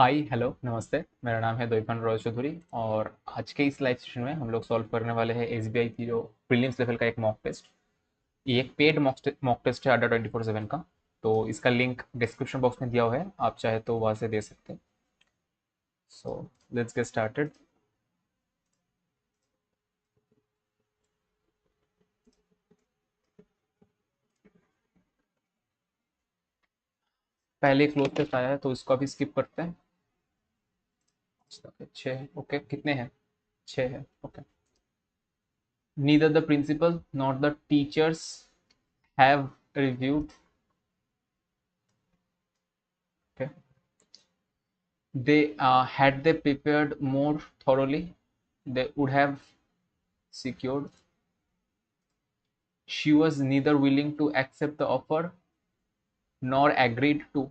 Hi hello नमस्ते। मेरा नाम है द्वैपान रॉय चौधरी और आज के इस लाइव सेशन में हम लोग सॉल्व करने वाले हैं एसबीआई की जो प्रीलिम्स लेवल का एक मॉक टेस्ट। ये एक पेड मॉक टेस्ट है अड्डा 24/7 का। तो इसका लिंक डिस्क्रिप्शन बॉक्स में दिया हुआ है, आप चाहे तो वहाँ से दे सकते हैं। So let's get started. पहले क्लोज टेस्ट आया है तो इसको अभी स्किप करते हैं। छः, ओके। कितने हैं? छः है, okay. Neither the principal not the teachers have reviewed, okay. They had they prepared more thoroughly, they would have secured. She was neither willing to accept the offer nor agreed to.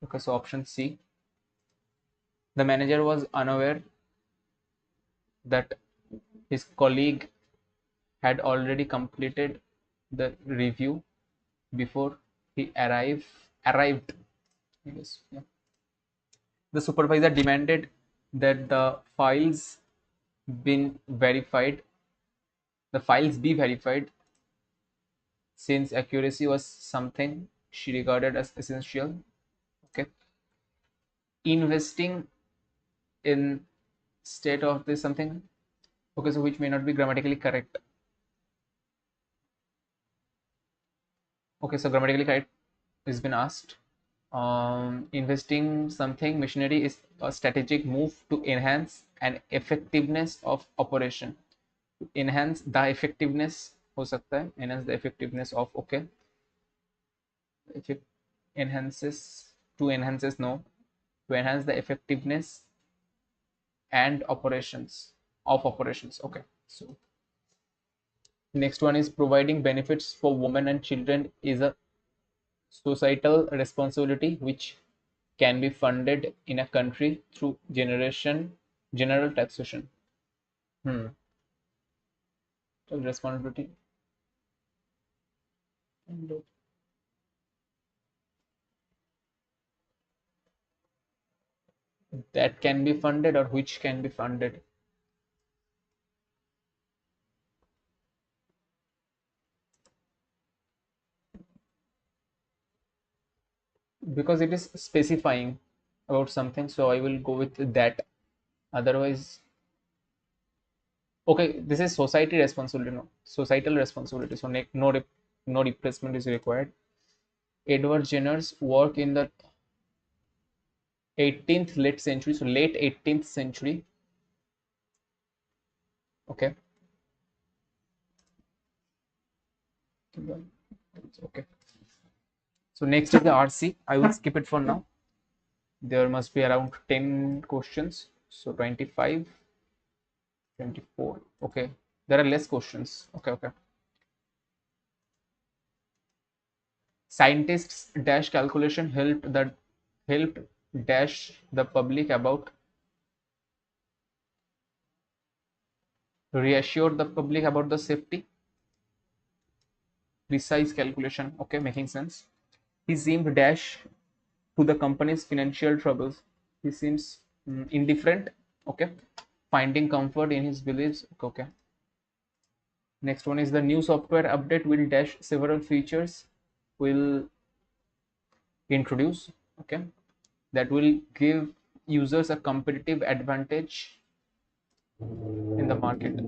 Okay, so option C. The manager was unaware that his colleague had already completed the review before he arrived. I guess, yeah. The supervisor demanded that been verified the files be verified since accuracy was something she regarded as essential. Okay. Investing in state of this something, okay, so which may not be grammatically correct. Okay, so grammatically correct has been asked. Investing something machinery is a strategic move to enhance an effectiveness of operation. Enhance the effectiveness हो सकता है, enhance the effectiveness of, okay. If it enhances, to enhances, no, to enhance the effectiveness and operations of operations, okay. So next one is providing benefits for women and children is a societal responsibility which can be funded in a country through general taxation. So responsibility, that can be funded or which can be funded. Because it is specifying about something, so I will go with that. Otherwise, okay, this is society responsibility, no, societal responsibility, so no replacement is required. Edward Jenner's work in the 18th late century, so late 18th century, okay. Okay, so next is the RC. I will skip it for now. There must be around 10 questions, so 25, 24, okay. There are less questions, okay. Scientists dash calculation helped dash the public about, reassured the public about the safety. Precise calculation, okay, making sense. He seemed dash to the company's financial troubles. He seems indifferent, okay. Finding comfort in his beliefs, okay. Next one is the new software update will dash several features will introduce, okay, that will give users a competitive advantage in the market.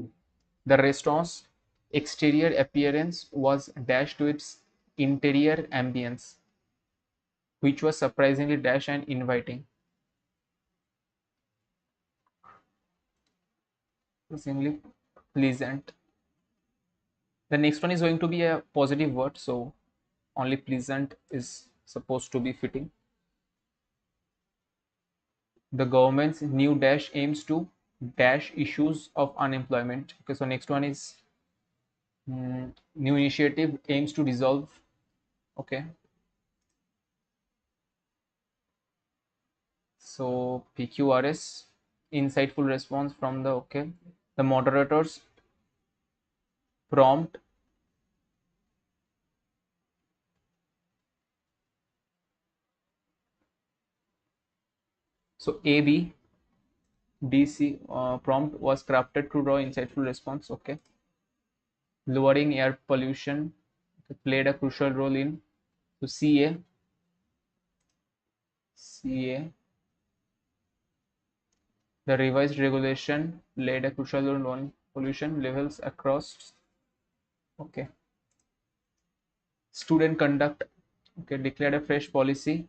The restaurant's exterior appearance was dashed to its interior ambience, which was surprisingly dash and inviting. Surprisingly pleasant. The next one is going to be a positive word, so only pleasant is supposed to be fitting. The government's new dash aims to dash issues of unemployment. Okay, so next one is new initiative aims to resolve, okay. So PQRS, insightful response from the, okay. The moderators prompt So AB DC prompt was crafted to draw insightful response. Okay. Lowering air pollution played a crucial role in. So CA, the revised regulation played a crucial role in pollution levels across. Okay. Student conduct. Okay, declared a fresh policy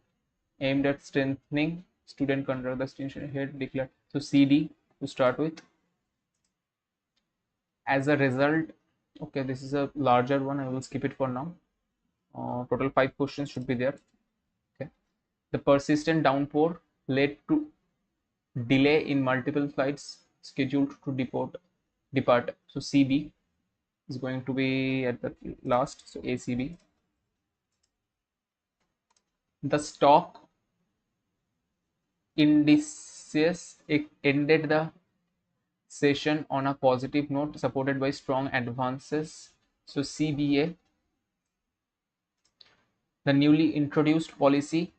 aimed at strengthening student conduct. The student head declared. So CD to start with. As a result, okay, this is a larger one. I will skip it for now. Total 5 questions should be there. Okay. The persistent downpour led to delay in multiple flights scheduled to depart. So CB is going to be at the last. So ACB. The stock indices ended the session on a positive note, supported by strong advances. So CBA, the newly introduced policy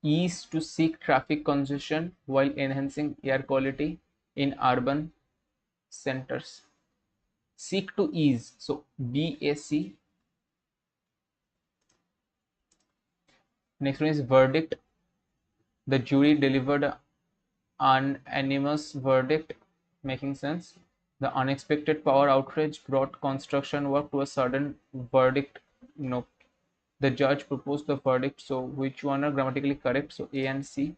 is to seek traffic congestion while enhancing air quality in urban centers. Seek to ease. So BAC. Next one is verdict. The jury delivered an unanimous verdict, making sense. The unexpected power outrage brought construction work to a sudden verdict. No. The judge proposed the verdict. So which one are grammatically correct? So A and C.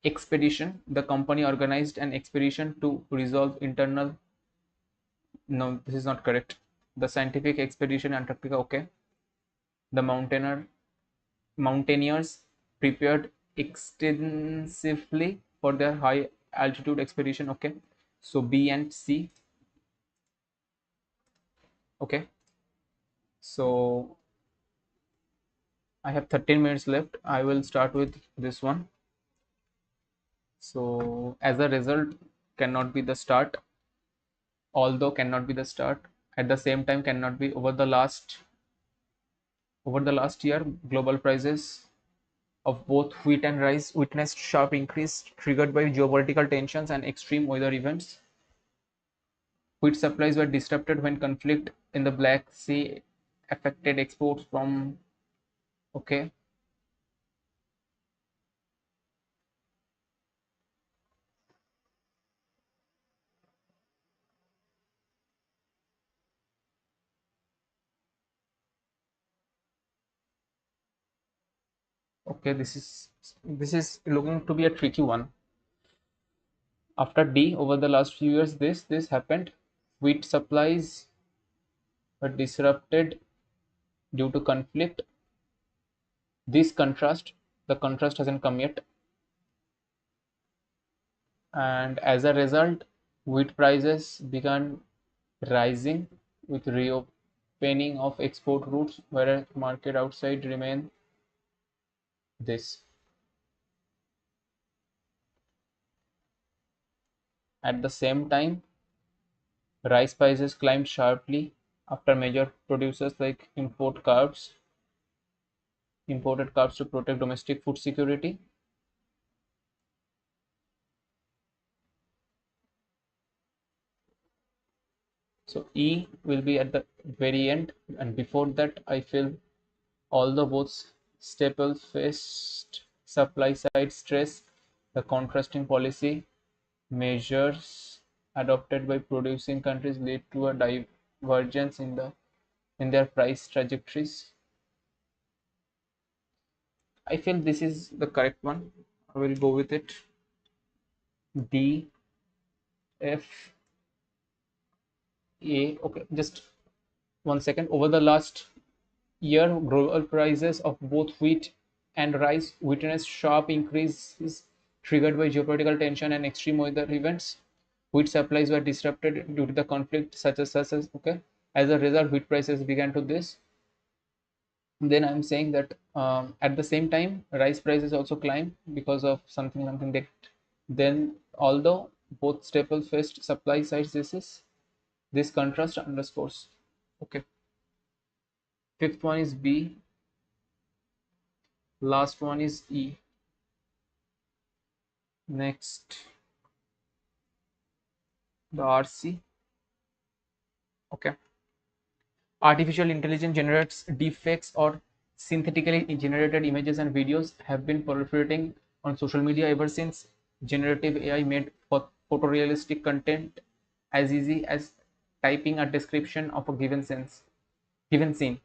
Expedition. The company organized an expedition to resolve internal. No, this is not correct. The scientific expedition Antarctica. Okay. The mountaineers prepared extensively for their high altitude expedition. Okay. So B and C. Okay. So I have 13 minutes left. I will start with this one. So as a result cannot be the start, although cannot be the start, at the same time cannot be. Over the last year, global prices of both wheat and rice witnessed sharp increase triggered by geopolitical tensions and extreme weather events. Wheat supplies were disrupted when conflict in the Black Sea affected exports from. Okay. Okay, this is looking to be a tricky one. After D, over the last few years, this happened. Wheat supplies were disrupted due to conflict. This contrast, the contrast hasn't come yet, and as a result, wheat prices began rising with reopening of export routes, whereas market outside remain this. At the same time, rice prices climbed sharply after major producers like imported carbs to protect domestic food security. So E will be at the very end, and before that, I feel although both staples faced supply side stress, the contrasting policy measures adopted by producing countries led to a divergence in their price trajectories. I feel this is the correct one. I will go with it. D, F, A. Okay, just 1 second. Over the last year, global prices of both wheat and rice witnessed sharp increases triggered by geopolitical tension and extreme weather events. Wheat supplies were disrupted due to the conflict, such as okay. As a result, wheat prices began to this. Then I'm saying that at the same time, rice prices also climb because of something that. Then, although both staples faced supply side this contrast underscores. Okay. Fifth one is B. Last one is E. Next, the RC. Okay. Artificial intelligence generates deepfakes or synthetically generated images and videos have been proliferating on social media ever since generative AI made photorealistic content as easy as typing a description of a given scene.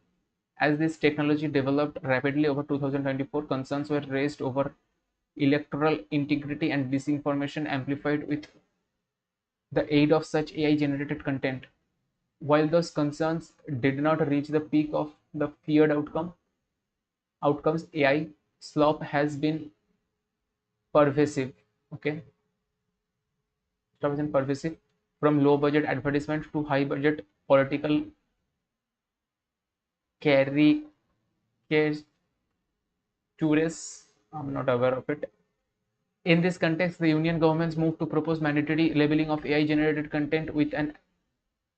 As this technology developed rapidly over 2024, concerns were raised over electoral integrity and disinformation amplified with the aid of such AI generated content. While those concerns did not reach the peak of the feared outcomes, AI slop has been pervasive. Okay, slop has been pervasive from low budget advertisement to high budget political caricatures. I'm not aware of it. In this context, the union government's move to propose mandatory labeling of AI generated content with an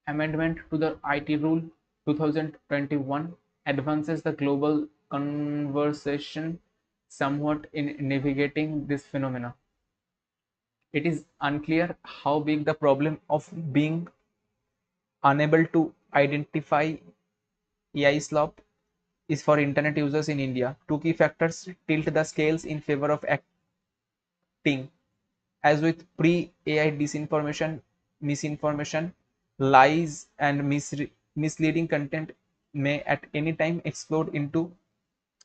amendment to the IT Rule 2021 advances the global conversation somewhat in navigating this phenomena. It is unclear how big the problem of being unable to identify AI slop is for internet users in India. Two key factors tilt the scales in favor of acting. As with pre-AI disinformation, misinformation, lies, and misleading content may at any time explode into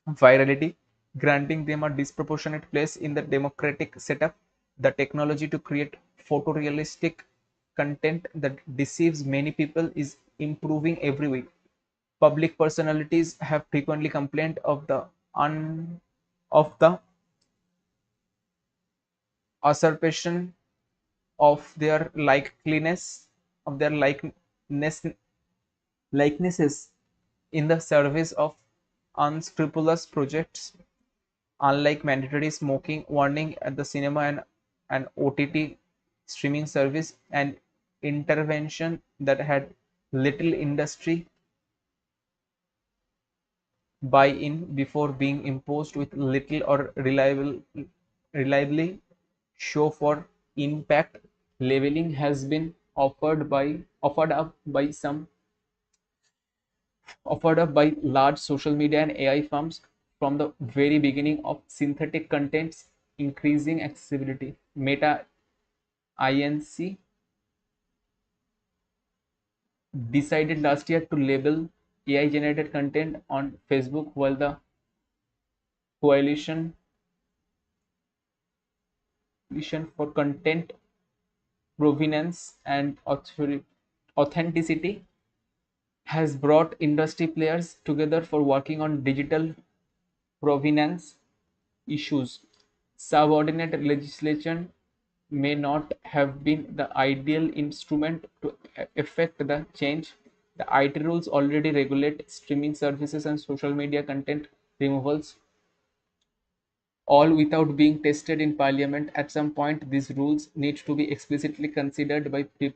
virality, granting them a disproportionate place in the democratic setup. The technology to create photorealistic content that deceives many people is improving every week. Public personalities have frequently complained of the usurpation of their likeliness of their likenesses in the service of unscrupulous projects. Unlike mandatory smoking warning at the cinema and an OTT streaming service, an intervention that had little industry buy-in before being imposed with little or reliably show for impact. Labeling has been offered up by large social media and AI firms from the very beginning of synthetic contents increasing accessibility. Meta Inc. decided last year to label AI generated content on Facebook, while the Coalition for Content Provenance and Authenticity has brought industry players together for working on digital provenance issues. Subordinate legislation may not have been the ideal instrument to effect the change. The IT rules already regulate streaming services and social media content removals, all without being tested in parliament. At some point, these rules need to be explicitly considered by these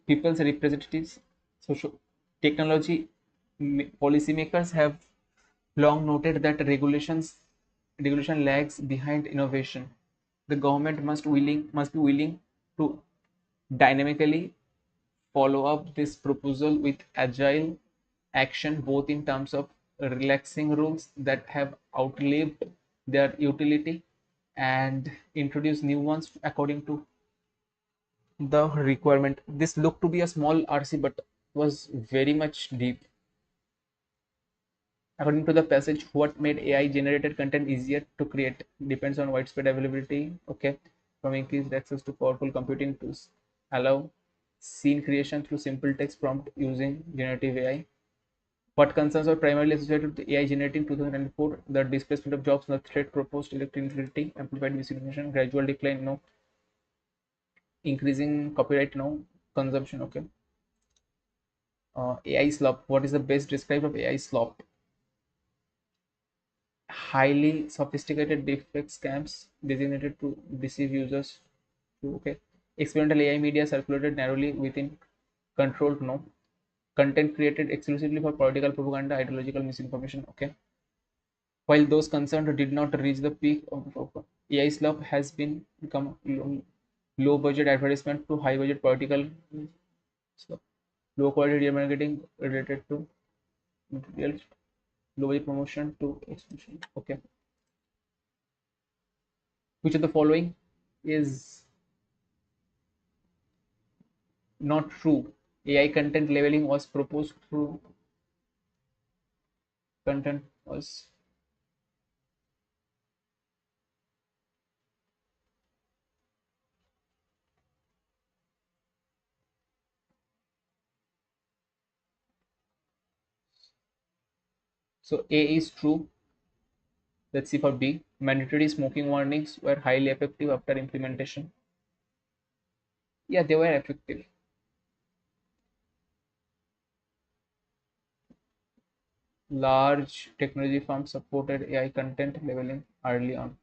people's representatives. Social technology policymakers have long noted that regulation lags behind innovation. The government must be willing to dynamically follow up this proposal with agile action, both in terms of relaxing rules that have outlived their utility and introduce new ones according to the requirement. This looked to be a small RC but was very much deep. According to the passage, what made AI generated content easier to create depends on widespread availability. Okay, from increased access to powerful computing tools, allow scene creation through simple text prompt using generative AI. What concerns are primarily associated with AI generating 2004? The displacement of jobs, the threat proposed electricity, amplified misinformation, gradual decline, no, increasing copyright, no, consumption. Okay, AI slop. What is the best describe of AI slop? Highly sophisticated deepfake scams designated to deceive users. Okay, experimental AI media circulated narrowly within controlled, no, content created exclusively for political propaganda, ideological misinformation. Okay, While those concerned did not reach the peak of AI's love has been become low budget advertisement to high budget political stuff. Low quality marketing related to material, low budget promotion to expansion. Okay. Which of the following is not true? AI content labeling was proposed through content was so A is true. Let's see for B. Mandatory smoking warnings were highly effective after implementation. Yeah, they were effective. Large technology firms supported AI content labeling early on.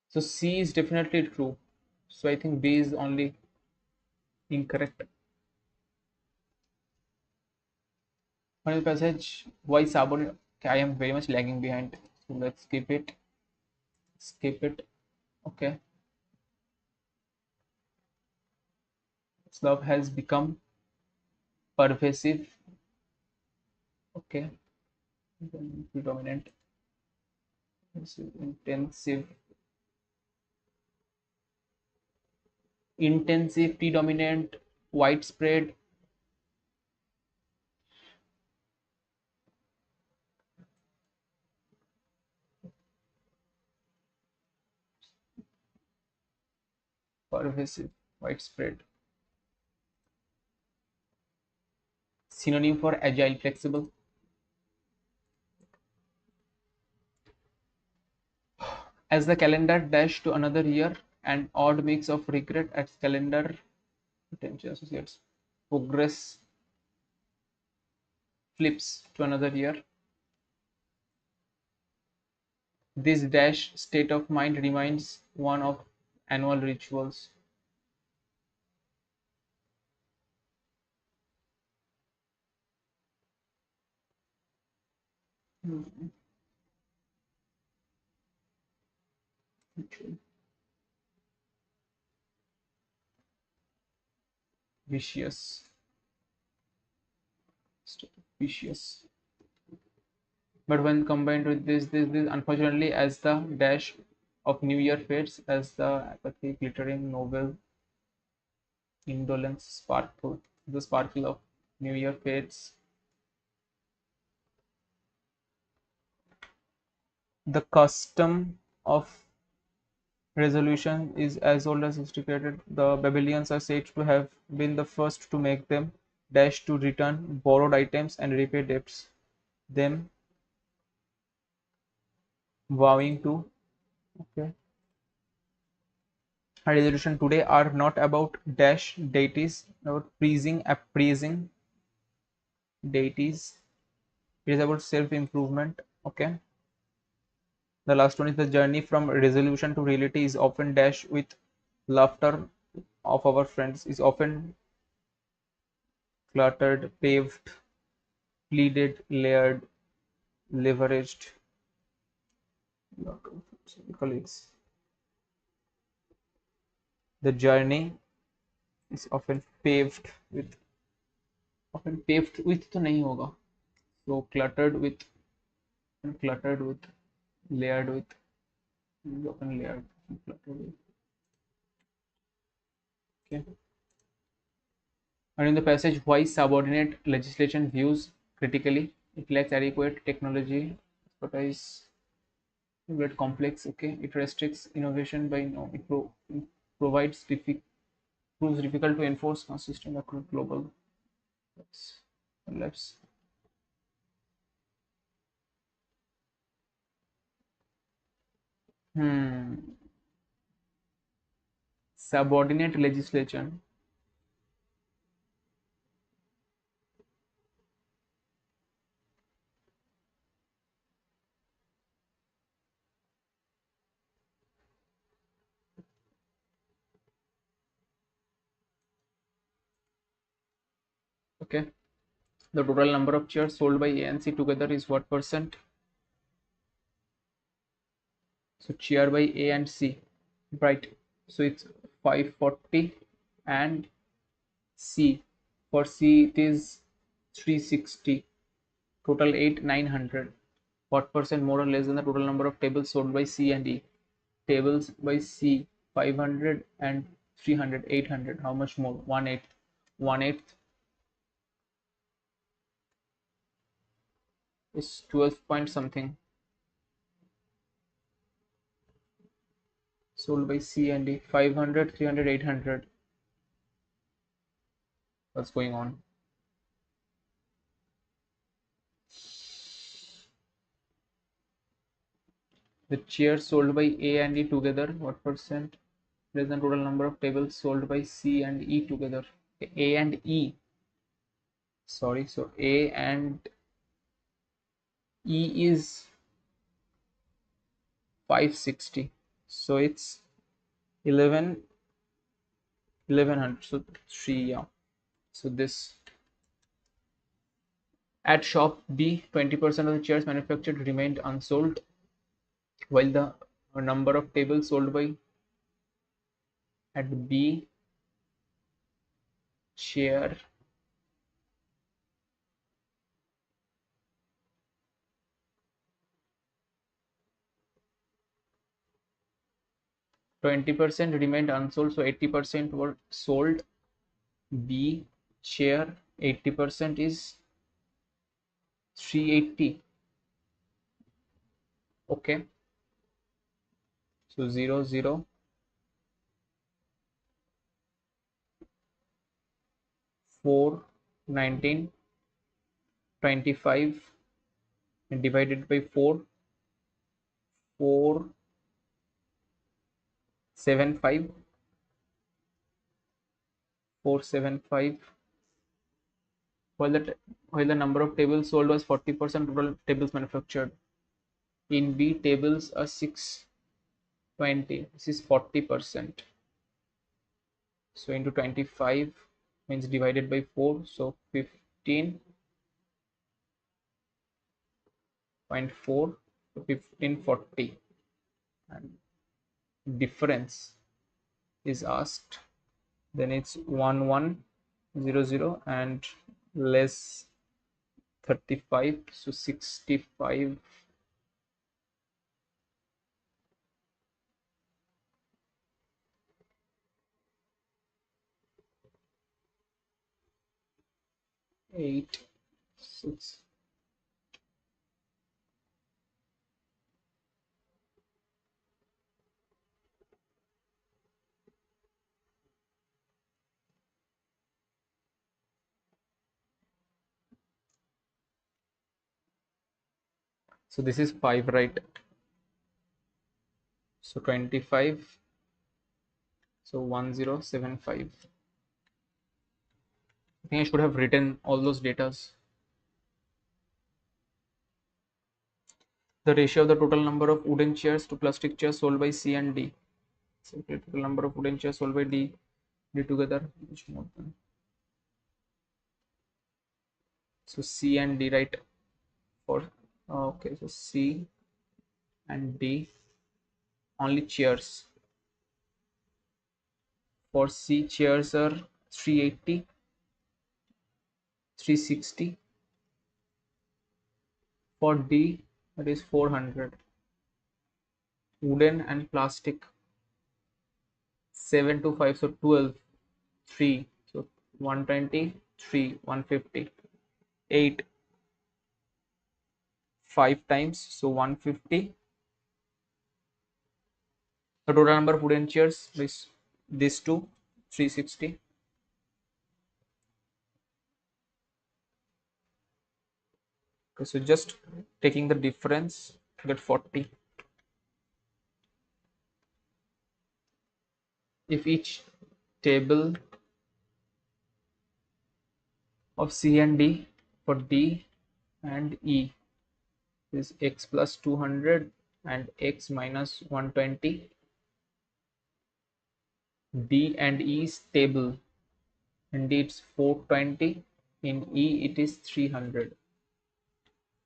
So C is definitely true. So I think B is only incorrect. Final passage. Why Sabon? Okay, I am very much lagging behind. So let's skip it. Skip it. Okay. Love has become pervasive. Okay. Predominant. Intensive. Intensive, predominant, widespread. Pervasive, widespread. Synonym for agile, flexible. As the calendar dashed to another year, an odd mix of regret as calendar potential associates progress flips to another year. This dash state of mind reminds one of annual rituals. Vicious. Vicious. But when combined with this unfortunately, as the dash of New Year fades, as the apathy, glittering, novel, indolence, sparkle, the sparkle of New Year fades, the custom of resolution is as old as sophisticated. The Babylonians are said to have been the first to make them, dash to return borrowed items and repay debts, them vowing to. Okay. A resolution today are not about dash deities, about appraising deities. It is about self improvement. Okay. The last one is the journey from resolution to reality is often dash with laughter of our friends, is often cluttered, paved, pleaded, layered, leveraged. Colleagues. The journey is often paved with तो नहीं होगा. So cluttered with, layered with, often layered, cluttered with. Okay. And in the passage, why subordinate legislation views critically? It lacks adequate technology expertise, regulate complex. Okay, it restricts innovation by no. It provides proves difficult to enforce consistent across global lives. Hmm. subordinate legislation. Okay, the total number of chairs sold by A and C together is what percent? So chair by A and C, right? So it's 540, and C, for C it is 360, total 900. What percent more or less than the total number of tables sold by C and E? Tables by C 500 and 300, 800. How much more? 1/8. 1/8 is 12 point something sold by C and D. 500, 300, 800. What's going on? The chairs sold by A and E together, what percent? Less than total number of tables sold by C and E together. A and E. Sorry, so A and E is 560. So it's 1100. So 3, yeah. So this. At shop B, 20% of the chairs manufactured remained unsold, while the number of tables sold by at B chair 20% remained unsold, so 80% were sold. B chair 80% is 380. Okay, so 0 0 4 19 25 and divided by 4 4 7 5 4 7 5. While the number of tables sold was 40%, total tables manufactured. In B, tables are 620. This is 40%. So into 25 means divided by 4. So 15.4. So 1540. And difference is asked. Then it's 1100 and less 35. So 65. Eight, 6. So this is 5, right? So 25. So 1075. I think I should have written all those datas. The ratio of the total number of wooden chairs to plastic chairs sold by C and D. So the total number of wooden chairs sold by D together. So C and D, right? For okay, so C and D only chairs. For C, chairs are 380, 360. For D, that is 400. Wooden and plastic 7 to 5, so 12, 3, so 120, 3, 150, 8, 5 times, so 150. The total number of wooden chairs is this two, 360. Okay, so just taking the difference, get 40. if each table of C and D for D and E is x plus 200 and x minus 120, D and E is stable. In D it's 420, in E it is 300.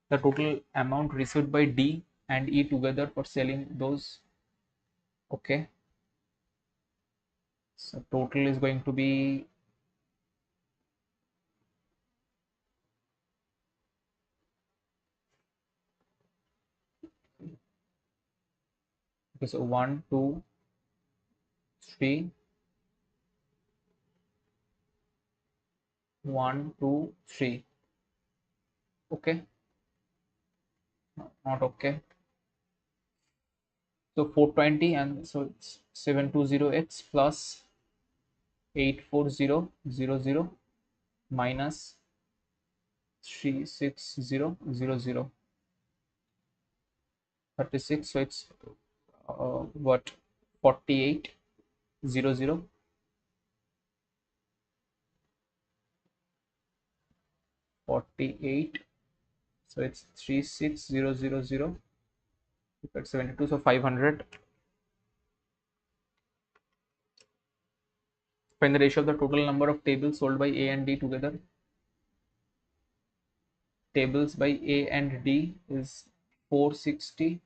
The total amount received by D and E together for selling those. Okay, so total is going to be okay, so 1 2 3 1 2 3. Okay, not okay. So 420, and so it's 720x plus 84000 minus 36000, 36. So it's what, 4800, 48. So it's 36000 at 72, so 500. Find the ratio of the total number of tables sold by A and D together. Tables by A and D is 460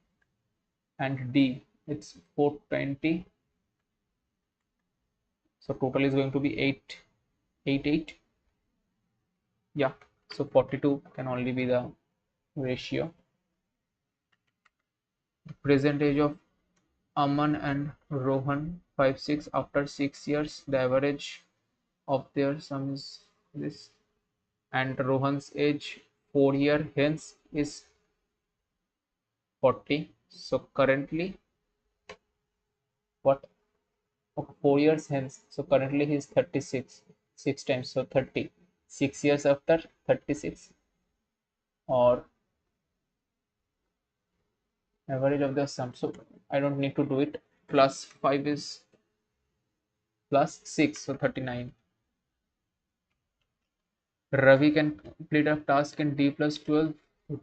and D it's 420. So total is going to be 888. Yeah, so 42 can only be the ratio. Present age of Aman and Rohan 5-6. After 6 years, the average of their sum is this, and Rohan's age 4 year hence is 40. So currently, what? 4 years hence. So currently he is 36. 6 times, so 30. 6 years after 36, or average of the sum. So I don't need to do it. Plus 5 is plus 6, so 39. Ravi can complete a task in D plus 12.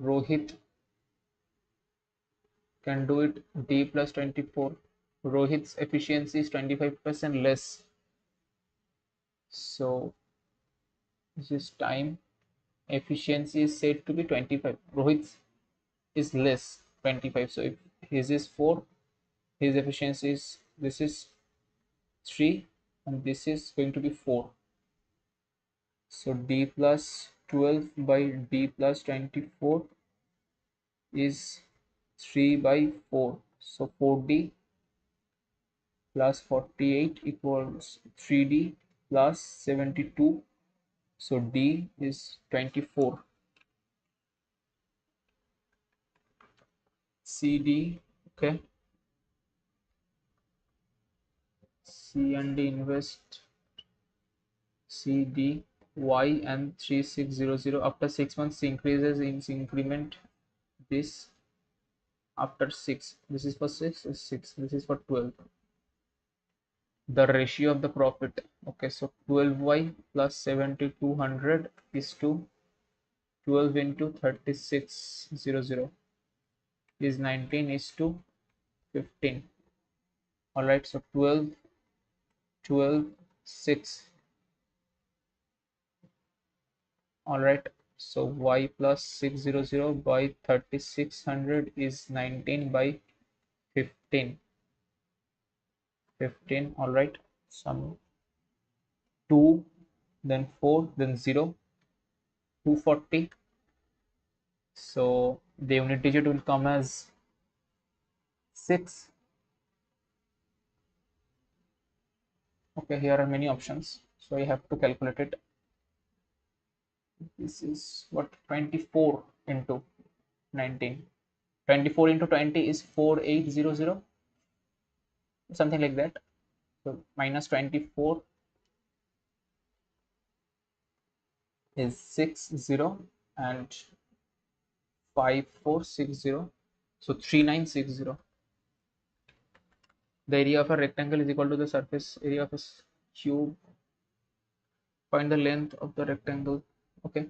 Rohit can do it D plus 24. Rohit's efficiency is 25% less. So this is time. Efficiency is said to be 25. Rohit's is less, 25. So if his is 4, his efficiency is, this is 3, and this is going to be 4. So D plus 12 by D plus 24 is 3 by 4. So 4D plus 48 equals 3D plus 72. So D is 24. CD, okay. C and D invest CD Y and 3600. After 6 months increases in increment this after 6. This is for 6, 6. This is for 12. The ratio of the profit. Okay, so 12y plus 7200 is to 12 into 3600 is 19 is to 15. All right, so 12 12 6. All right, so y plus 600 by 3600 is 19 by 15. 15. All right, some 2, then 4, then 0, 240. So the unit digit will come as 6. Okay, here are many options, so you have to calculate it. This is what, 24 into 19. 24 into 20 is 4800, something like that. So minus 24 is 60, and 5460, so 3960. The area of a rectangle is equal to the surface area of a cube. Find the length of the rectangle. Okay,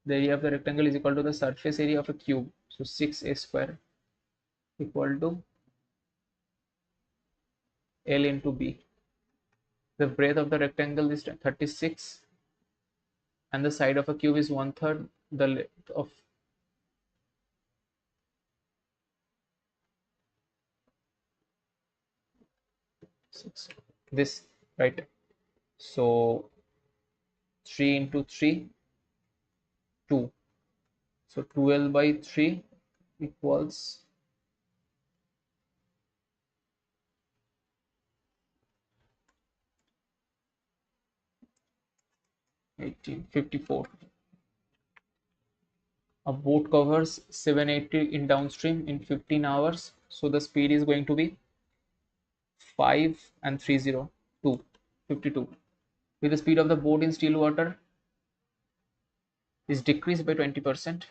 the area of the rectangle is equal to the surface area of a cube. So 6a square equal to L into B. The breadth of the rectangle is 36 and the side of a cube is 1/3 the length of six. This, right? So 3 into 3, 2. So 12 by 3 equals 1854. A boat covers 780 in downstream in 15 hours. So the speed is going to be 5 and 302, 52. With the speed of the boat in still water is decreased by 20%.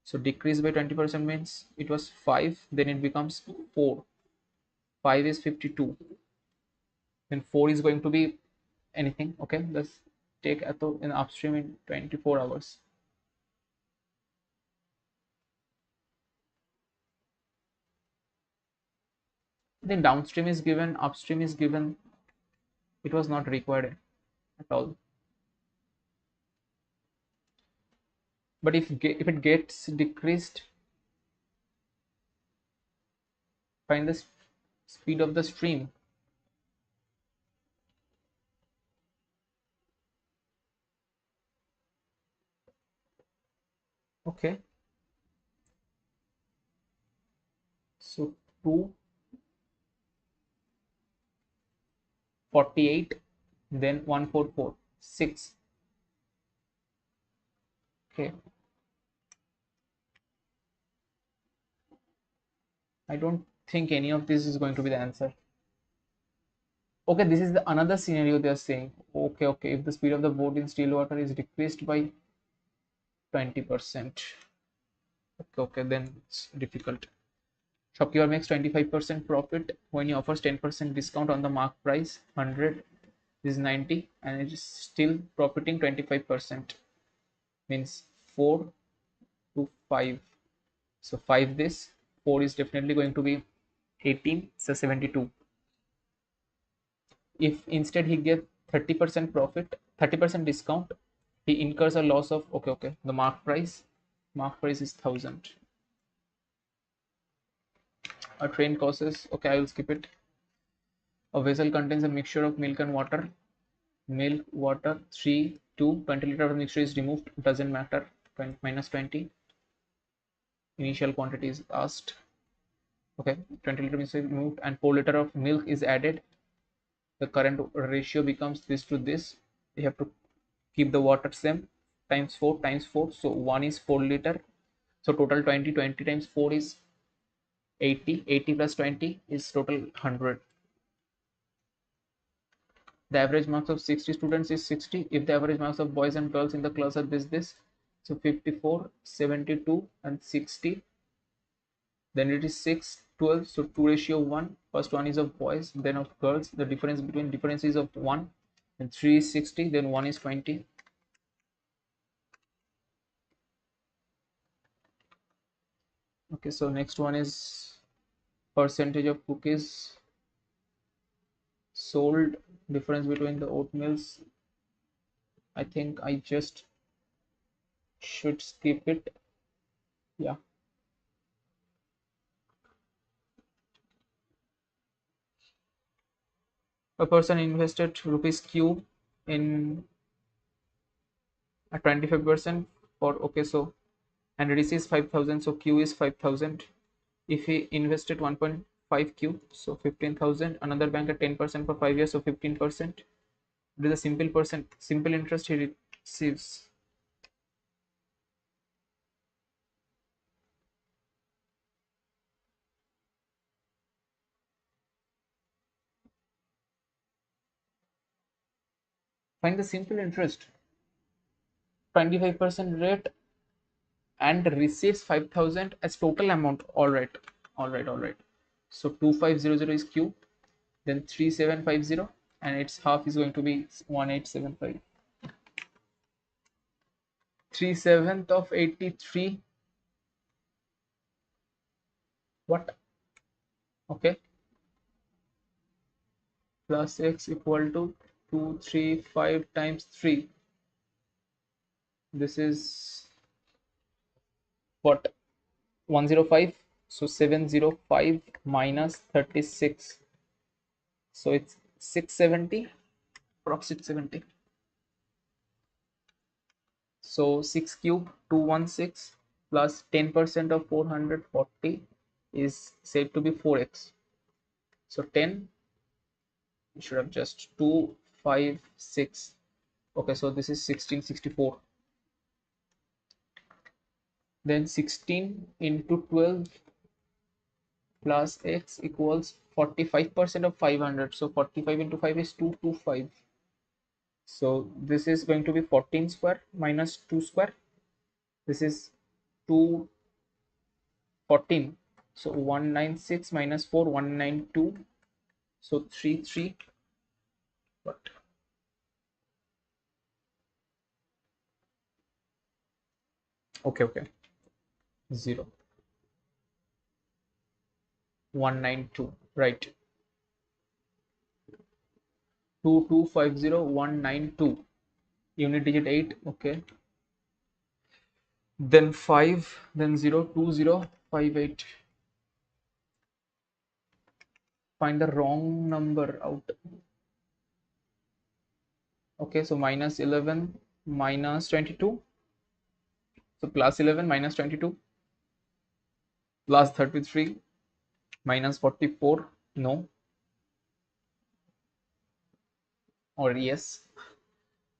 So decreased by 20% means it was 5, then it becomes 4. 5 is 52. Then 4 is going to be anything. Okay, let's take Atho in upstream in 24 hours. Then downstream is given, upstream is given. It was not required at all. But if it gets decreased, find the speed of the stream. Okay, so 248, then 144, 6. Okay, I don't think any of this is going to be the answer. Okay, this is the another scenario they are saying. Okay, if the speed of the boat in still water is decreased by 20%. Okay, then it's difficult. Shopkeeper makes 25% profit when he offers 10% discount on the mark price. 100 is 90 and it is still profiting 25%. Means 4 to 5. So 5 this, 4 is definitely going to be 18, so 72. If instead he gets 30% profit, 30% discount, he incurs a loss of okay, the mark price is 1000. A train causes, okay, I will skip it. A vessel contains a mixture of milk and water. Milk, water, 3, 2, 20 liter of mixture is removed, doesn't matter. Minus 20. Initial quantity is asked. Okay, 20 liter mixture is removed and 4 liter of milk is added. The current ratio becomes this to this. We have to keep the water same, times 4 times 4. So 1 is 4 liter. So total 20, 20 times 4 is 80. 80 plus 20 is total 100. The average marks of 60 students is 60. If the average marks of boys and girls in the class are this, so 54, 72 and 60, then it is 6, 12. So 2 ratio 1. First one is of boys, then of girls. The difference between difference is of 1, and 3 is 60, then 1 is 20. Okay, so next one is percentage of cookies sold, difference between the oatmeals. I think I just should skip it. Yeah. A person invested rupees Q in a 25% for so and receives 5,000, so Q is 5,000. If he invested 1.5 Q, so 15,000. Another bank at 10% for 5 years, so 15%. It is a simple interest he receives. Find the simple interest. 25% rate and receives 5,000 as total amount. All right. So 2500 is Q. then 3750, and its half is going to be 1875. 3/7 of 83. What? Okay, plus x equal to 235 times 3. This is what? 105. So 705 minus 36. So it's 670, approx 670. So 6 cube 216 plus 10% of 440 is said to be 4x. So 10, you should have just 256. Okay, so this is 1664. Then 16 into 12 plus x equals 45% of 500. So 45 into 5 is 225. So this is going to be 14 square minus 2 square. This is 214. So 196 minus 4, 192. So 33. What? Okay. 0. 192. Right. 2250192. Unit digit 8. Okay. Then 5. Then 0. 2058. Find the wrong number out. Okay, so minus 11 minus 22. So plus 11 minus 22 plus 33 minus 44. No. Or yes.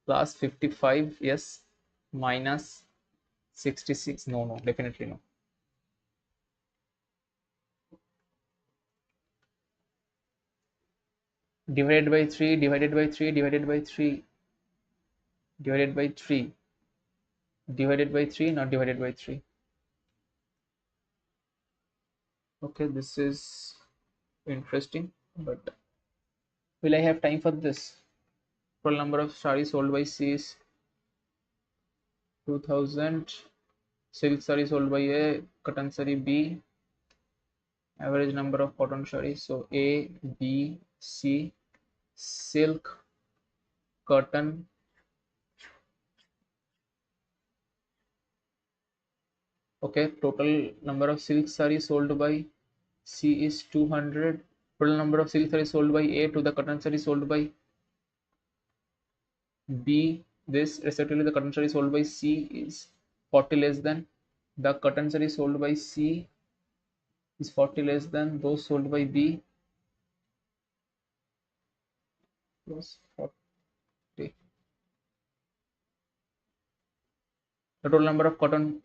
Plus 55. Yes. Minus 66. No. Definitely no. Divided by 3. Divided by 3. Divided by 3. Divided by 3. Divided by 3. Not divided by 3. Okay, this is interesting, but will I have time for this? Total number of sarees sold by C is 2000. Silk saree sold by A, cotton saree B. Average number of cotton sarees. So A, B, C, silk, cotton. Okay, total number of silk sarees sold by C is 200. Total number of silk sarees sold by A to the cotton saree sold by B, this respectively the cotton saree sold by C is 40 less than the cotton saree sold by C is 40 less than those sold by B plus 40. The total number of cotton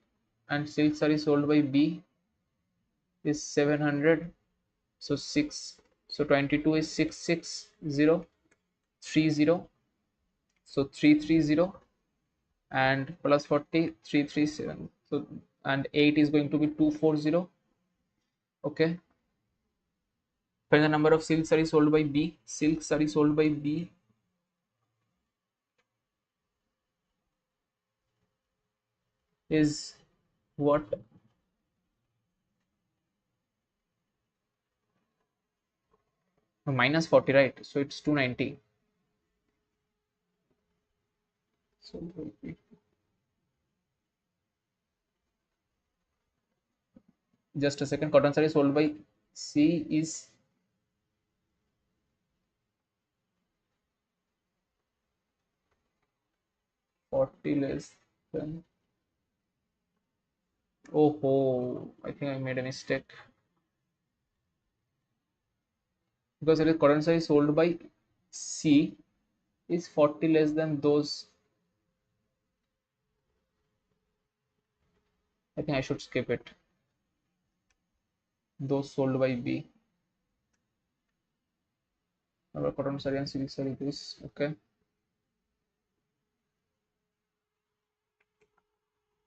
and silk sarees sold by B is 700. So 6. So 22 is 66030. So 330 and plus 40 337. So and 8 is going to be 240. Okay. Find the number of silk sarees sold by B. Silk sarees sold by B is what? Minus 40, right? So it's 290. So just a second. Cotton saree sold by C is 40 less than. Oh, I think I made a mistake. Because the cotton saree sold by C is 40 less than those. I think I should skip it. Those sold by B. Our cotton saree and silk saree this. Okay.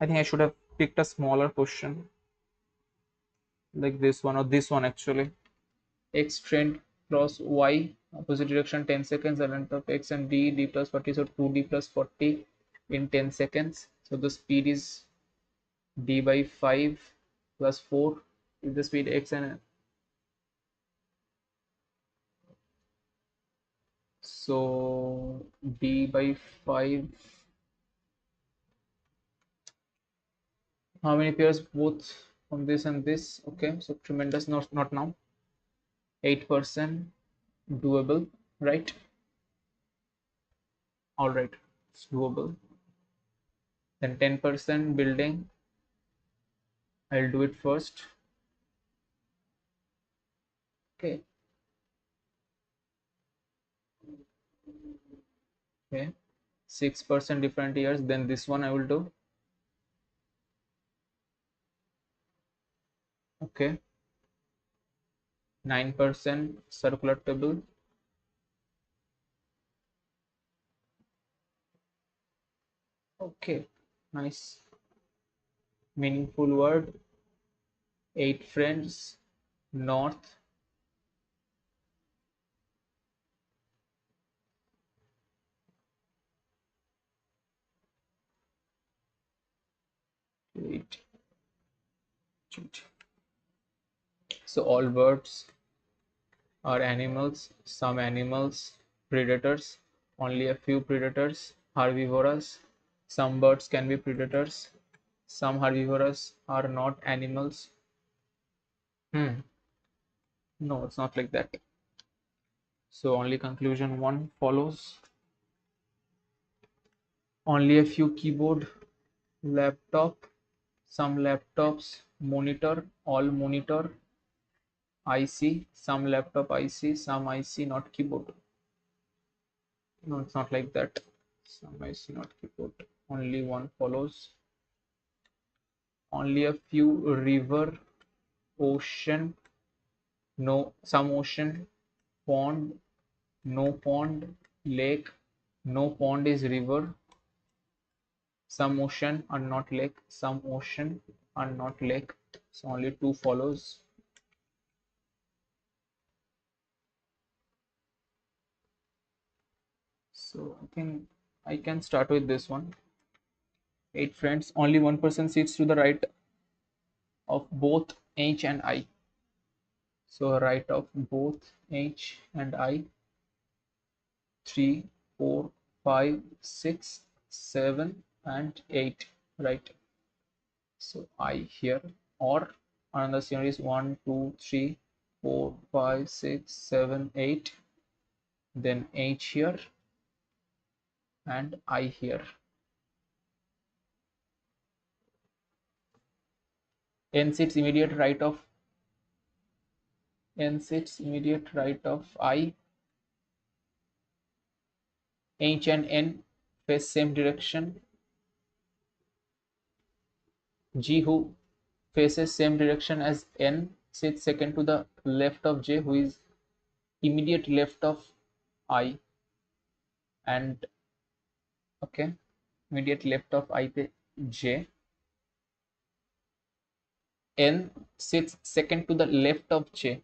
I think I should have picked a smaller question like this one or this one actually. X trend cross y, opposite direction 10 seconds, the length of x and d plus 40, so 2d plus 40 in 10 seconds. So the speed is d by 5 plus 4 is the speed x, and so d by 5, how many pairs? Both from this and this. Okay, so tremendous. Not now. 8% doable, right? All right, it's doable. Then 10% building, I'll do it first. Okay. Okay, 6% different years, then this one I will do. Okay, 9% circular table. Okay, nice, meaningful word. 8 friends, north. Eight. So all birds are animals, some animals predators, only a few predators herbivorous. Some birds can be predators, some herbivorous are not animals. No, it's not like that. So only conclusion 1 follows. Only a few keyboard, laptop, some laptops monitor, all monitor, IC, some laptop IC, some IC not keyboard. No, it's not like that. Some IC not keyboard. Only 1 follows. Only a few river, ocean, no, some ocean, pond, no pond, lake, no pond is river, some ocean are not lake, some ocean are not lake. So only 2 follows. So I think I can start with this one. 8 friends, only one person sits to the right of both H and I. So right of both H and I. 3, 4, 5, 6, 7, and 8. Right. So I here, or another scenario is 1, 2, 3, 4, 5, 6, 7, 8. Then H here and I here. N sits immediate right of I. H and N face same direction. G, who faces same direction as N, sits second to the left of J, who is immediate left of I. And okay, immediate left of I पे J. N sits second to the left of J.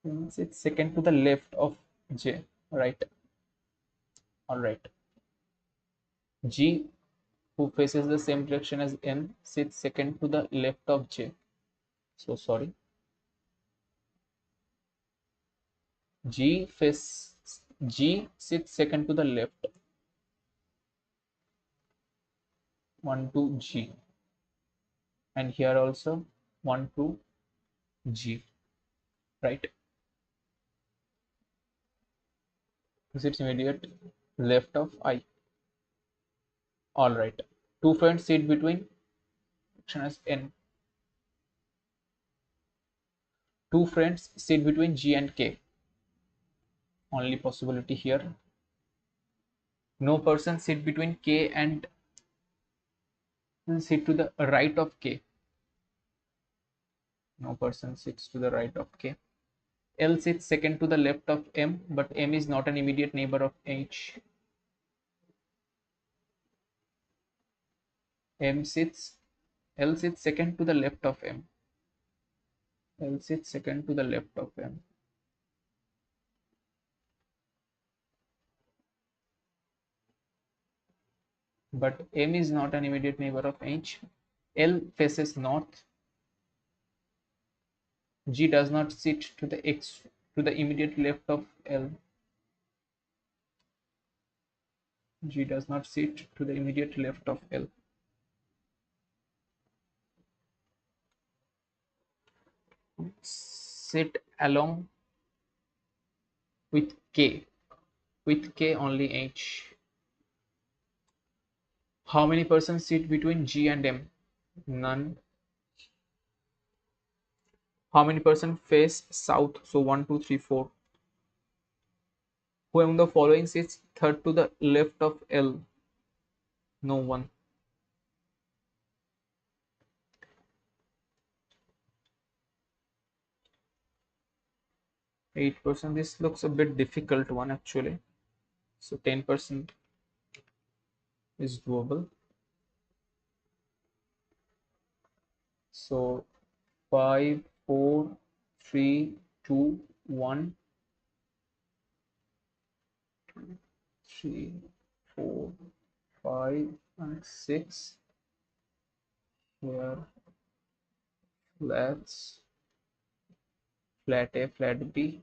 N sits second to the left of J. Right. All right. G, who faces the same direction as N, sits second to the left of J. So sorry. G sits second to the left. 1 to G. And here also 1 to G. Right. Sits immediate left of I. All right. 2 friends sit between as N. 2 friends sit between G and K. Only possibility here. No person sit between K and sit to the right of K. No person sits to the right of K. L sits second to the left of M, but M is not an immediate neighbor of H. L sits second to the left of M. L sits second to the left of M. But M is not an immediate neighbor of H. L faces north. G does not sit to the immediate left of L. G does not sit to the immediate left of L. Sit along with K. With K only H. How many persons sit between G and M? None. How many persons face south? So 1, 2, 3, 4. Who among the following sits third to the left of L? No one. 8%. This looks a bit difficult one actually. So 10% is doable. So 5, 4, 3, 2, 1, 2, 3, 4, 5, and 6. Here flats, flat A, flat B.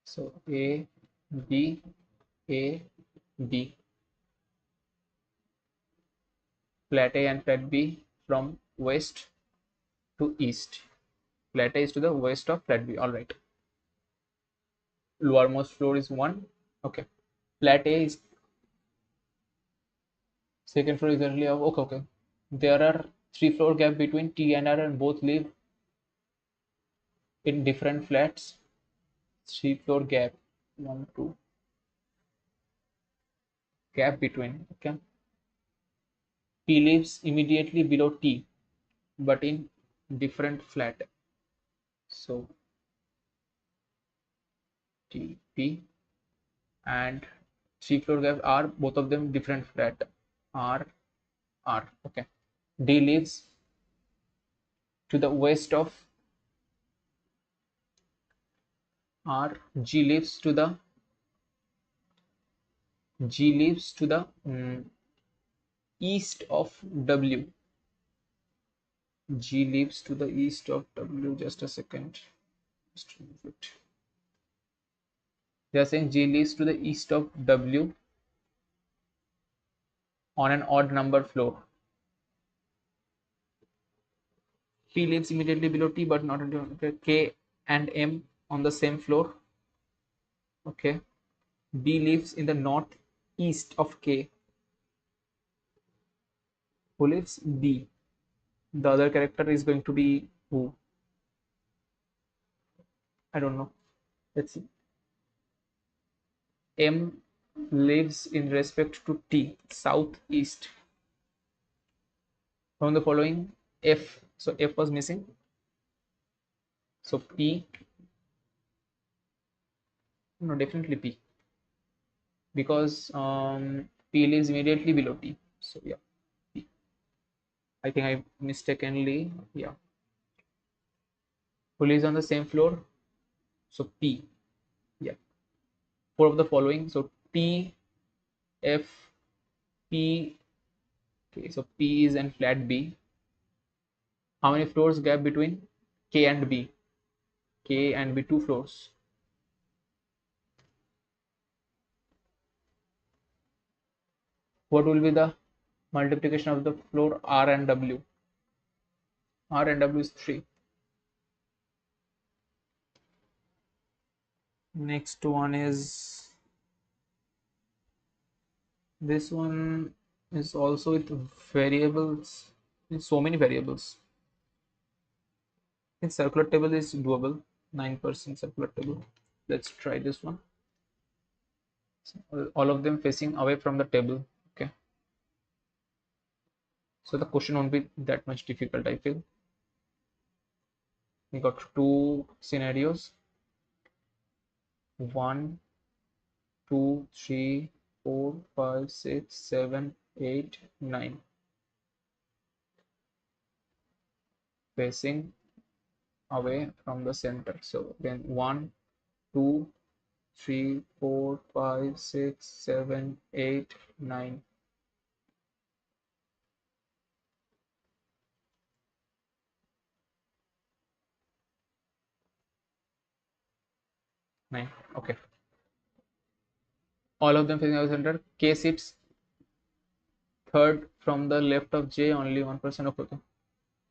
So A, B, A, B. Flat A and flat B from west to east. Flat A is to the west of flat B. All right. Lowermost floor is 1. Okay. Flat A is second floor is early. Okay. There are 3 floor gap between T and R, and both live in different flats. 3 floor gap. 1, 2. Gap between. Okay. P lives immediately below T, but in different flat. So T, P, and 3 floor gap are both of them different flat. R, R. Okay. D lives to the west of R. G lives to the east of W. G lives to the east of W. Just a second. Just remove it. They are saying G lives to the east of W on an odd number floor. P lives immediately below T, but not until K and M on the same floor. Okay. B lives in the northeast of K. Who lives? B. The other character is going to be who? I don't know. Let's see. M lives in respect to T, southeast. From the following, F. So F was missing. So P. No, definitely P. Because P lives immediately below T. So yeah, P. I think I mistakenly, yeah. Who lives on the same floor? So P. Yeah. 4 of the following. So T, F, P. Okay, so P is in flat B. How many floors gap between K and B? K and B, 2 floors. What will be the multiplication of the floor R and W? R and W is 3. Next one is this one is also with variables. It's so many variables. In circular table is doable. 9% circular table. Let's try this one. So all of them facing away from the table. Okay. So the question won't be that much difficult, I feel. We got 2 scenarios. 1, 2, 3, 4 5 6 7 8 9 facing away from the center. So then 1 2 3 4 5 6 7 8 9 9. Okay, all of them facing away center. K sits third from the left of J, only 1%. Okay,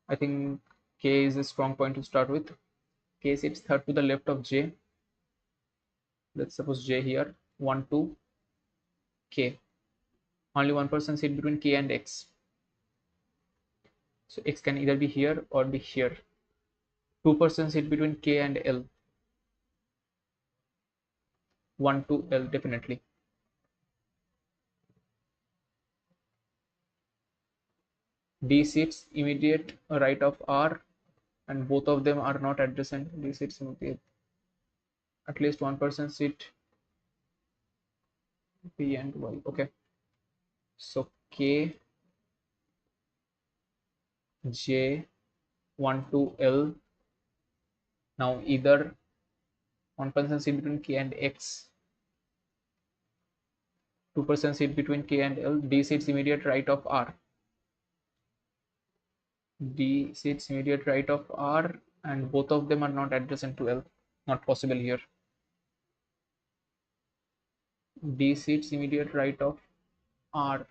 I think K is a strong point to start with. K sits third to the left of J. Let's suppose J here. 1 2 K, only 1% sit between K and X. So X can either be here or be here. 2% sit between K and L. 1 to L definitely. D sits immediate right of R, and both of them are not adjacent. D sits immediate. At least 1% sit P and Y. Okay. So K, J, 1 to L. Now either 1% sit between K and X, 2% sit between K and L. D sits immediate right of R. D sits immediate right of R, and both of them are not adjacent to L. Not possible here. D sits immediate right of R.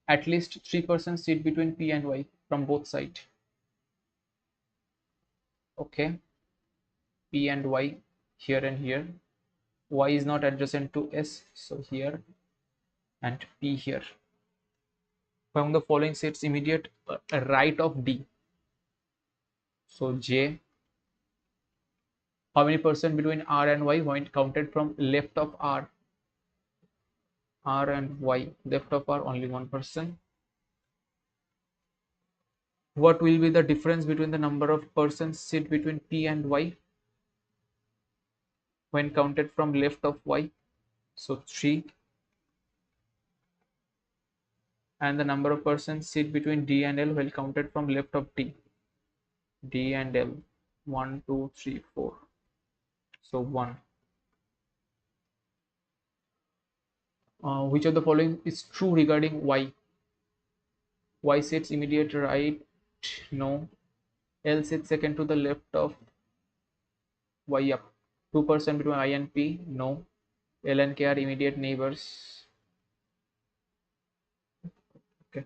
At least 3% sit between P and Y from both sides. Okay, P and Y here and here. Y is not adjacent to S, so here, and P here. From the following sits immediate right of D. So J, how many percent between R and Y when counted from left of R? R and Y, left of R only 1%. What will be the difference between the number of persons sit between P and Y when counted from left of Y? So 3. And the number of persons sit between D and L when counted from left of D. D and L, 1 2 3 4. So 1. Which of the following is true regarding Y? Y sits immediate right, no. L sits second to the left of Y, up. 2% between I and P, no. L and K are immediate neighbors. Okay.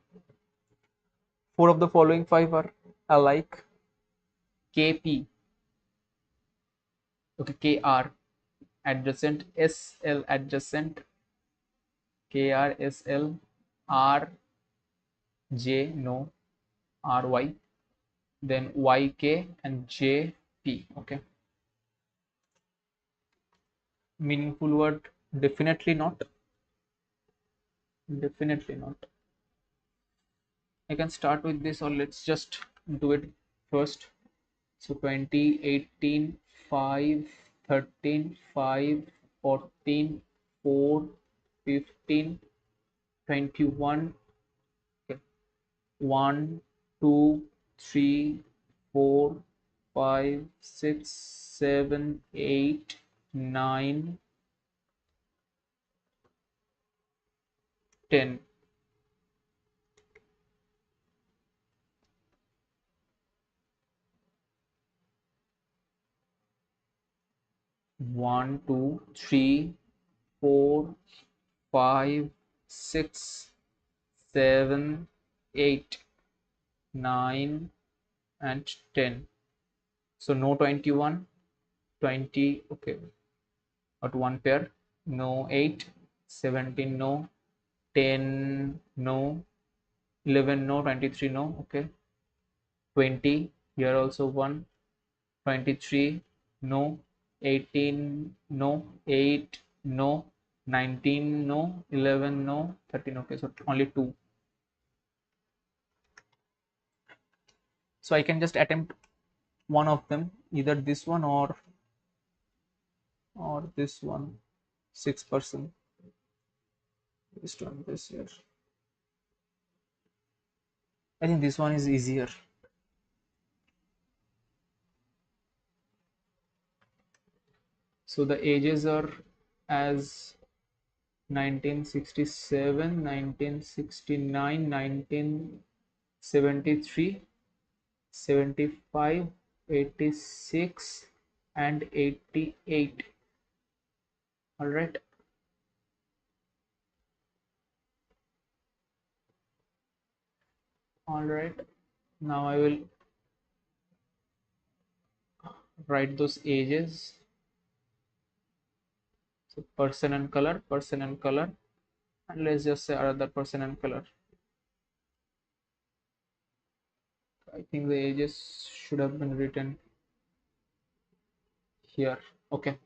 4 of the following 5 are alike. KP, okay, KR adjacent, SL adjacent, KR, SL, RJ, no, RY, then YK and JP. Okay. Meaningful word, definitely not. Definitely not. I can start with this, or let's just do it first. So 20, 18, 5, 13, 5, 14, 4, 15, 21. Okay. 1, 2, 3, 4, 5, 6, 7, 8, 9, 10. One, two, three, 4, 5, 6, 7, 8, 9, and 10. So no 21, 20, okay, at one pair, no 8, 17, no, 10, no, 11, no, 23, no, okay, 20, here also 1, 23, no, 18, no, 8, no, 19, no, 11, no, 13, okay, so only 2. So I can just attempt one of them, either this one or this one. 6% based on this year. I think this one is easier. So the ages are as 1967, 1969, 1973, 75, 86, and 88. All right. All right. Now I will write those ages. So person and color, and let's just say another person and color. I think the ages should have been written here. Okay.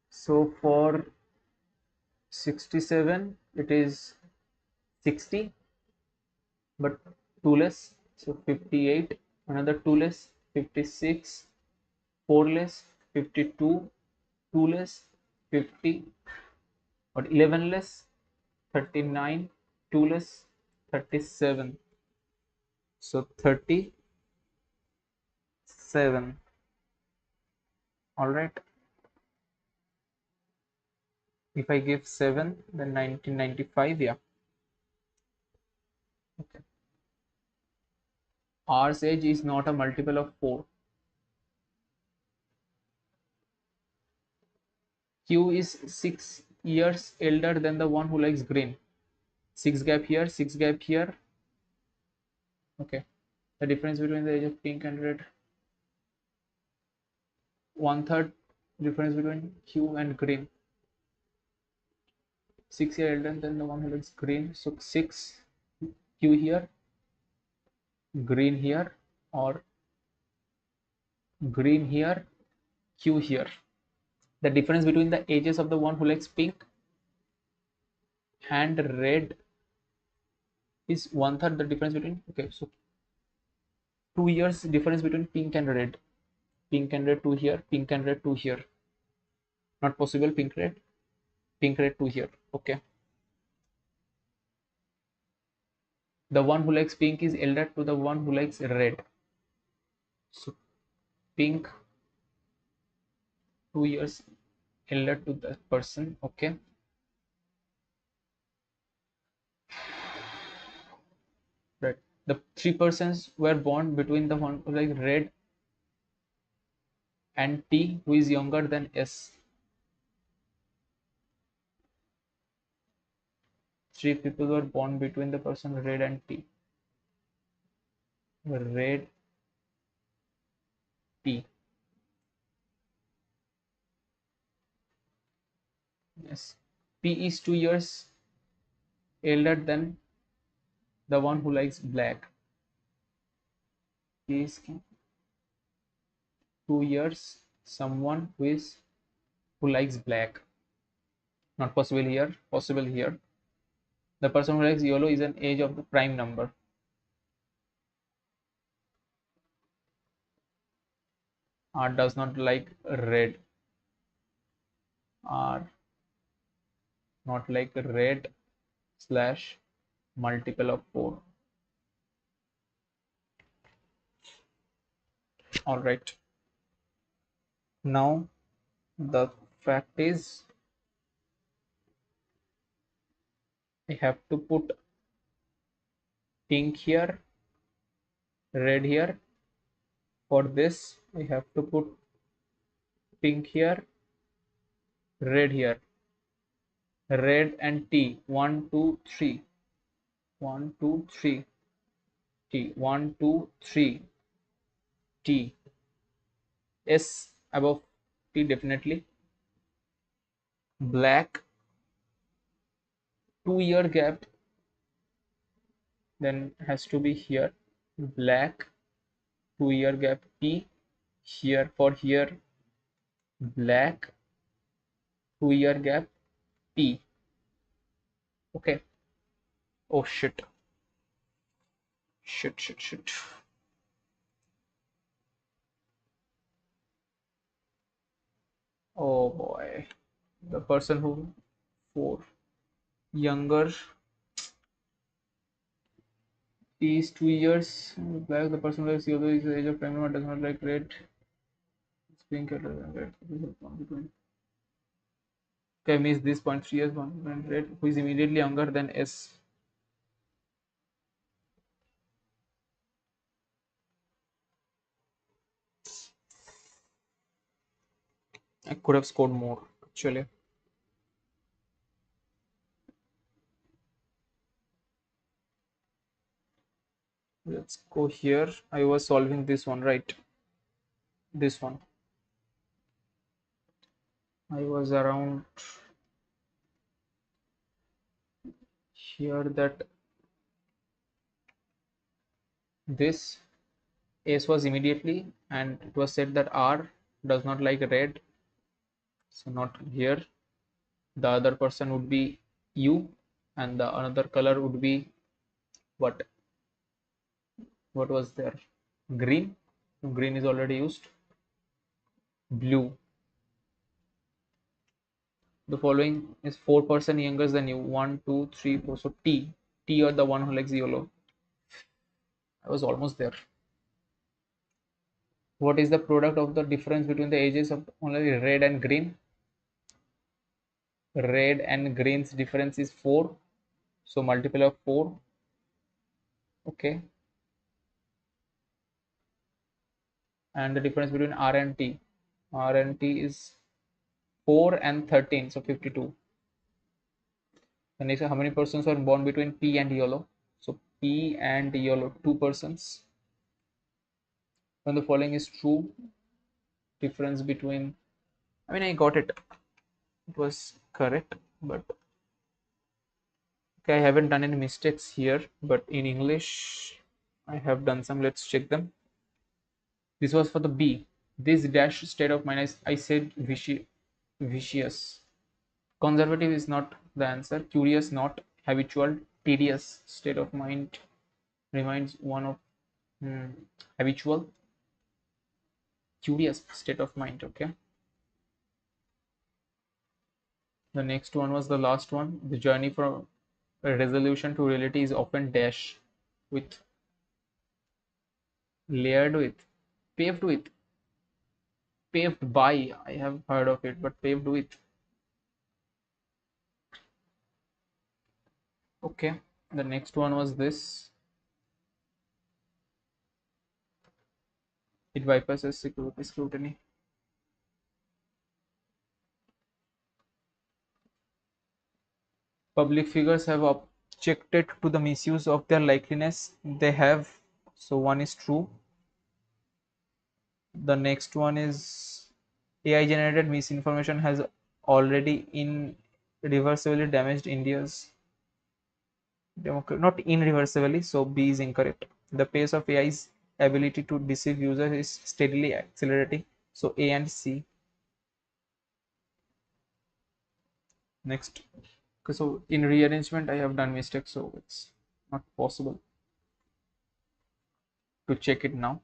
So for 67, it is 60, but 2 less. So 58, another 2 less, 56, 4 less, 52, 2 less, 50, or 11 less, 39, 2 less, 37. So 37. All right. If I give 7, then 1995. Yeah. Okay. R's age is not a multiple of 4. Q is 6 years elder than the one who likes green. 6 gap here, 6 gap here. Okay. The difference between the age of pink and red. 1/3 difference between Q and green. 6 years elder than the one who likes green. So 6 Q here, green here, or green here, Q here. The difference between the ages of the one who likes pink and red is 1/3 the difference between. Okay, so 2 years difference between pink and red. Pink and red 2 here, pink and red 2 here. Not possible. Pink red 2 here. Okay. The one who likes pink is elder to the one who likes red. So pink 2 years elder to the person. Okay. Right. The 3 persons were born between the one who likes red and T, who is younger than S. 3 people were born between the person red and T. Red T. Yes. P is 2 years elder than the one who likes black. P is 2 years someone who likes black. Not possible here. Possible here. The person who likes yellow is an age of the prime number. R does not like red. R not like red slash multiple of 4. All right. Now the fact is I have to put pink here, red here. For this I have to put pink here, red here. Red and T. 1, 2, 3. 1, 2, 3. T. 1, 2, 3. T. S above T definitely. Black 2-year gap then has to be here. Black 2-year gap T here. For here black 2-year gap T. Okay. Oh shit. Shit. Oh boy. The person who 4 younger is 2 years black. The person who likes yellow is the age of time does not like red. It's pink at red. Okay, miss this point. 3 years one red, who is immediately younger than S. I could have scored more actually. Let's go here. I was solving this one, right? This one. I was around here that this S was immediately, and it was said that R does not like red, so not here. The other person would be U, and the another color would be what? What was there? Green. Green is already used. Blue. The following is 4% younger than you. 1, 2, 3, 4. So T. T are the one who likes yellow. I was almost there. What is the product of the difference between the ages of only red and green? Red and green's difference is 4. So multiple of 4. Okay. And the difference between R and T. R and T is 4 and 13. So 52. The next, how many persons are born between P and yellow? So P and yellow, 2 persons. When the following is true, difference between, I mean, I got it. It was correct, but okay, I haven't done any mistakes here, but in English, I have done some. Let's check them. This was for the B. This dash state of mind, I said vicious. Conservative is not the answer. Curious, not. Habitual, tedious state of mind reminds one of habitual, curious state of mind. Okay. The next one was the last one. The journey from a resolution to reality is often dash with, layered with, paved with, paved by. I have heard of it, but paved with. Okay. The next one was this. It bypasses security scrutiny. Public figures have objected to the misuse of their likeliness. They have. So one is true. The next one is AI generated misinformation has already irreversibly damaged India's democracy. Not irreversibly, so B is incorrect. The pace of AI's ability to deceive users is steadily accelerating. So A and C. Next. Okay, so in rearrangement, I have done mistakes, so it's not possible to check it now.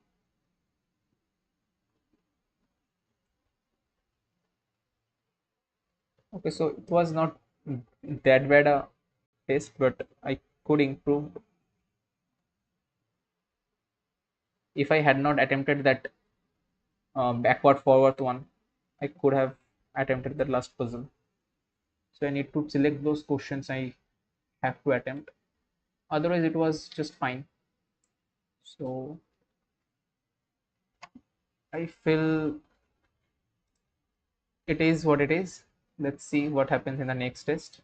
Okay, so it was not that bad a test, but I could improve if I had not attempted that backward forward one. I could have attempted the last puzzle. So I need to select those questions I have to attempt. Otherwise, it was just fine. So I feel it is what it is. Let's see what happens in the next test.